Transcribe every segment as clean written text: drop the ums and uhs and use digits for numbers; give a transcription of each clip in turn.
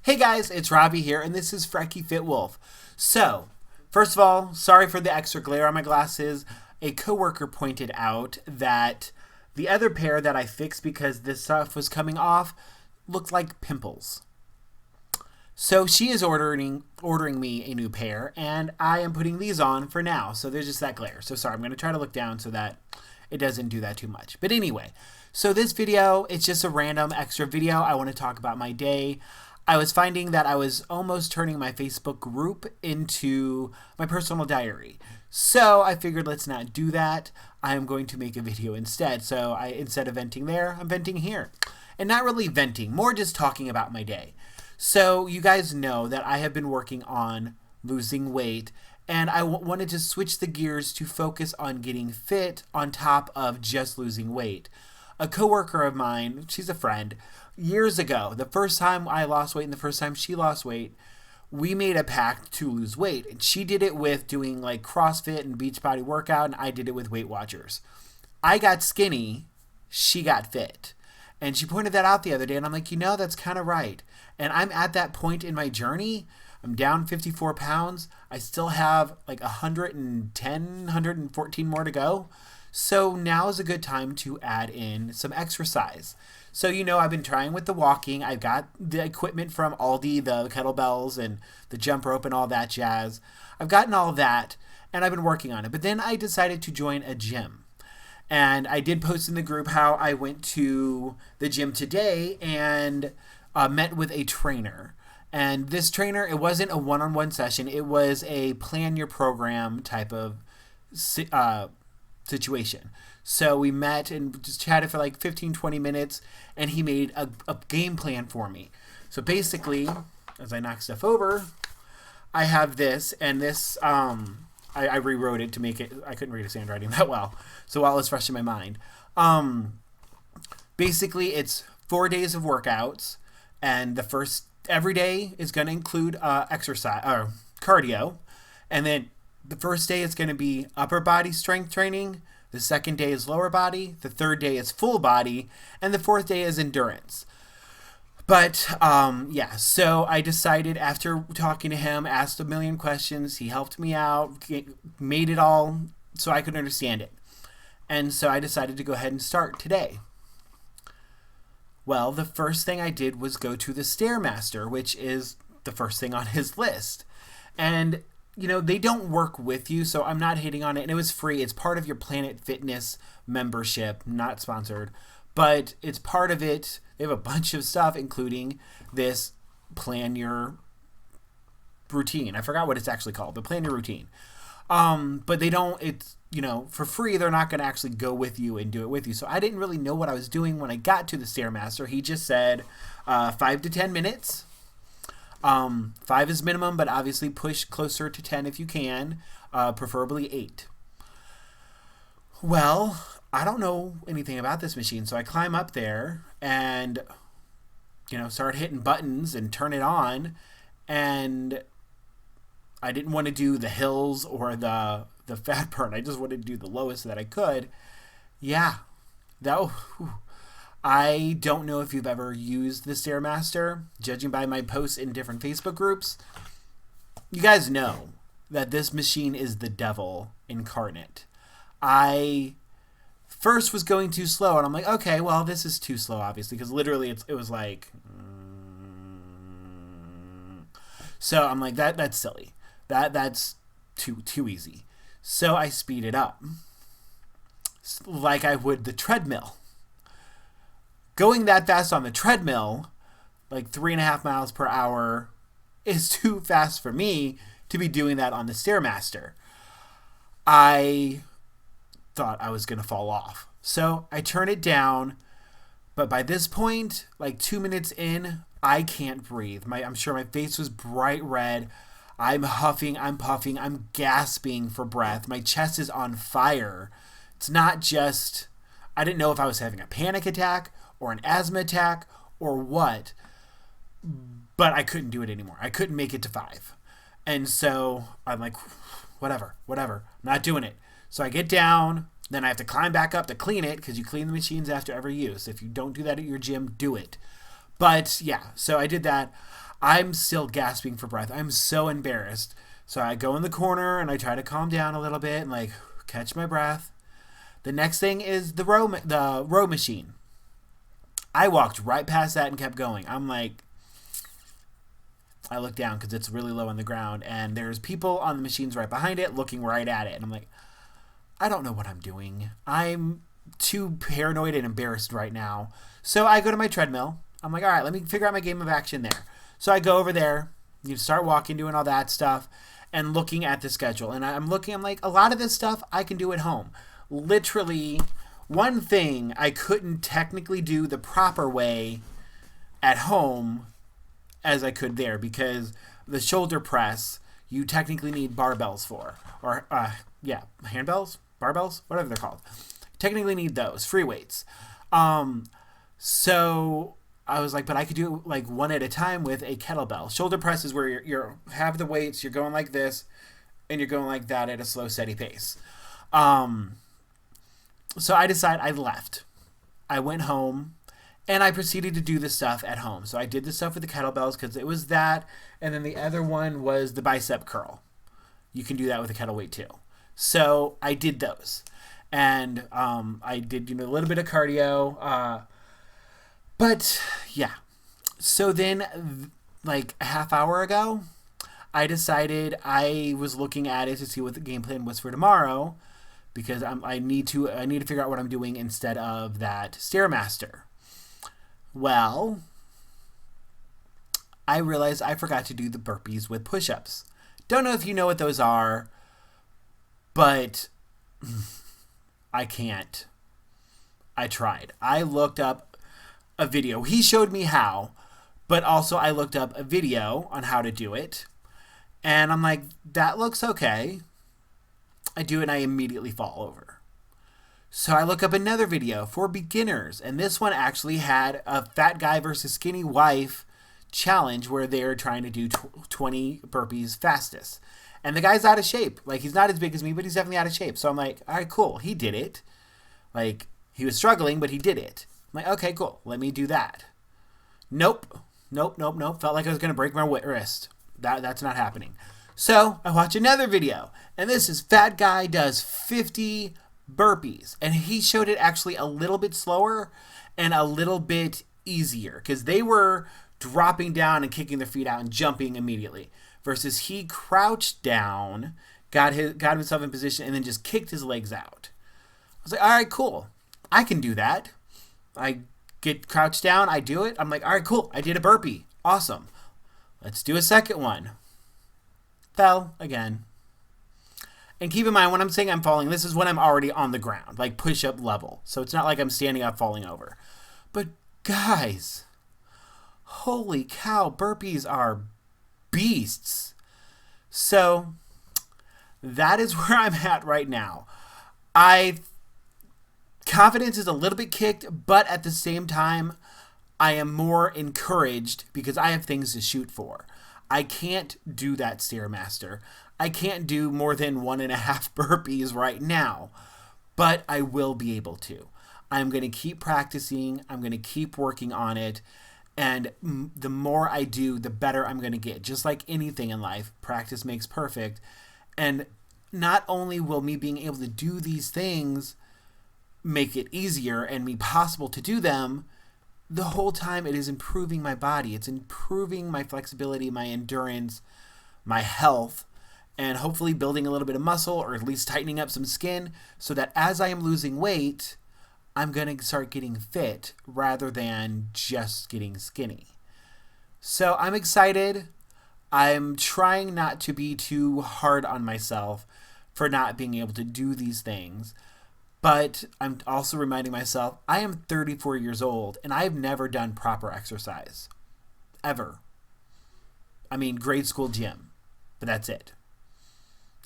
Hey guys, it's Robbie here, and this is FrekiFitWolf. So, first of all, sorry for the extra glare on my glasses. A coworker pointed out that the other pair that I fixed because this stuff was coming off looked like pimples. So she is ordering me a new pair, and I am putting these on for now. So there's just that glare. So sorry, I'm going to try to look down so that it doesn't do that too much. But anyway, so this video, it's just a random extra video. I want to talk about my day. I was finding that I was almost turning my Facebook group into my personal diary. So I figured let's not do that. I am going to make a video instead. So instead of venting there, I'm venting here. And not really venting, more just talking about my day. So you guys know that I have been working on losing weight, and I wanted to switch the gears to focus on getting fit on top of just losing weight. A coworker of mine, she's a friend, years ago, the first time I lost weight and the first time she lost weight, we made a pact to lose weight. And she did it with doing like CrossFit and Beachbody workout, and I did it with Weight Watchers. I got skinny, she got fit. And she pointed that out the other day, and I'm like, you know, that's kind of right. And I'm at that point in my journey. I'm down 54 pounds. I still have like 114 more to go. So now is a good time to add in some exercise. So, you know, I've been trying with the walking. I've got the equipment from Aldi, the kettlebells and the jump rope and all that jazz. I've gotten all of that, and I've been working on it. But then I decided to join a gym. And I did post in the group how I went to the gym today and met with a trainer. And this trainer, it wasn't a one-on-one session. It was a plan your program type of situation. So we met and just chatted for like 15-20 minutes, and he made a game plan for me. So basically, as I knock stuff over, I have this, and this I rewrote it to make it, I couldn't read his handwriting that well, so while it's fresh in my mind. Basically, it's 4 days of workouts, and every day is going to include exercise or cardio, and then the first day is going to be upper body strength training. The second day is lower body. The third day is full body. And the fourth day is endurance. But, yeah, so I decided after talking to him, asked a million questions. He helped me out, made it all so I could understand it. And so I decided to go ahead and start today. Well, the first thing I did was go to the StairMaster, which is the first thing on his list. And you know, they don't work with you, so I'm not hating on it. And it was free. It's part of your Planet Fitness membership, not sponsored. But it's part of it. They have a bunch of stuff, including this plan your routine. I forgot what it's actually called, but plan your routine. But they don't, it's, you know, for free, they're not going to actually go with you and do it with you. So I didn't really know what I was doing when I got to the StairMaster. He just said 5 to 10 minutes. 5 is minimum, but obviously push closer to 10 if you can, preferably 8. Well, I don't know anything about this machine, so I climb up there and, you know, start hitting buttons and turn it on, and I didn't want to do the hills or the fat burn. I just wanted to do the lowest that I could. Yeah, I don't know if you've ever used the StairMaster. Judging by my posts in different Facebook groups, you guys know that this machine is the devil incarnate. I first was going too slow, and I'm like, okay, well, this is too slow, obviously, because literally it was like... So I'm like, that's silly. That's too easy. So I speed it up, like I would the treadmill. Going that fast on the treadmill, like 3.5 miles per hour, is too fast for me to be doing that on the StairMaster. I thought I was going to fall off. So I turn it down, but by this point, like 2 minutes in, I can't breathe. I'm sure my face was bright red. I'm huffing, I'm puffing, I'm gasping for breath. My chest is on fire. It's not just, I didn't know if I was having a panic attack or an asthma attack, or what, but I couldn't do it anymore. I couldn't make it to 5. And so I'm like, whatever, I'm not doing it. So I get down, then I have to climb back up to clean it, because you clean the machines after every use. If you don't do that at your gym, do it. But yeah, so I did that. I'm still gasping for breath. I'm so embarrassed. So I go in the corner and I try to calm down a little bit and like catch my breath. The next thing is the row machine. I walked right past that and kept going. I'm like, I look down because it's really low on the ground and there's people on the machines right behind it looking right at it. And I'm like, I don't know what I'm doing. I'm too paranoid and embarrassed right now. So I go to my treadmill. I'm like, all right, let me figure out my game of action there. So I go over there, you start walking, doing all that stuff, and looking at the schedule. And I'm like, a lot of this stuff I can do at home. Literally, one thing I couldn't technically do the proper way at home as I could there, because the shoulder press, you technically need barbells for. Or, handbells? Barbells? Whatever they're called. Technically need those. Free weights. So I was like, but I could do like one at a time with a kettlebell. Shoulder press is where you have the weights, you're going like this, and you're going like that at a slow, steady pace. So I decided I left. I went home, and I proceeded to do the stuff at home. So I did the stuff with the kettlebells because it was that, and then the other one was the bicep curl. You can do that with a kettle weight too. So I did those. And I did a little bit of cardio. But yeah. So then like a half hour ago, I decided I was looking at it to see what the game plan was for tomorrow, because I need to figure out what I'm doing instead of that StairMaster. Well, I realized I forgot to do the burpees with push-ups. Don't know if you know what those are, but I can't. I tried. I looked up a video. He showed me how, but also I looked up a video on how to do it. And I'm like, that looks okay. I do it and I immediately fall over. So I look up another video for beginners. And this one actually had a fat guy versus skinny wife challenge where they're trying to do 20 burpees fastest. And the guy's out of shape. Like, he's not as big as me, but he's definitely out of shape. So I'm like, all right, cool. He did it. Like, he was struggling, but he did it. I'm like, okay, cool. Let me do that. Nope. Felt like I was going to break my wrist. That's not happening. So I watch another video. And this is fat guy does 50 burpees. And he showed it actually a little bit slower and a little bit easier, because they were dropping down and kicking their feet out and jumping immediately. Versus he crouched down, got himself in position, and then just kicked his legs out. I was like, all right, cool. I can do that. I get crouched down, I do it. I'm like, all right, cool. I did a burpee. Awesome. Let's do a second one. Fell again. And keep in mind, when I'm saying I'm falling, this is when I'm already on the ground, like push-up level. So it's not like I'm standing up falling over. But guys, holy cow, burpees are beasts. So that is where I'm at right now. Confidence is a little bit kicked, but at the same time, I am more encouraged because I have things to shoot for. I can't do that StairMaster. I can't do more than 1.5 burpees right now, but I will be able to. I'm going to keep practicing. I'm going to keep working on it. And the more I do, the better I'm going to get. Just like anything in life, practice makes perfect. And not only will me being able to do these things make it easier and me possible to do them, the whole time it is improving my body. It's improving my flexibility, my endurance, my health, and hopefully building a little bit of muscle, or at least tightening up some skin, so that as I am losing weight, I'm going to start getting fit rather than just getting skinny. So I'm excited. I'm trying not to be too hard on myself for not being able to do these things. But I'm also reminding myself, I am 34 years old and I've never done proper exercise. Ever. I mean, grade school gym. But that's it.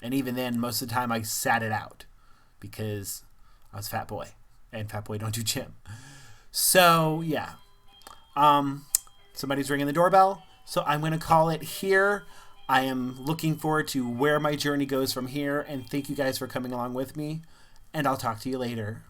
And even then, most of the time I sat it out because I was a fat boy. And fat boy don't do gym. So, yeah. Somebody's ringing the doorbell. So I'm going to call it here. I am looking forward to where my journey goes from here. And thank you guys for coming along with me. And I'll talk to you later.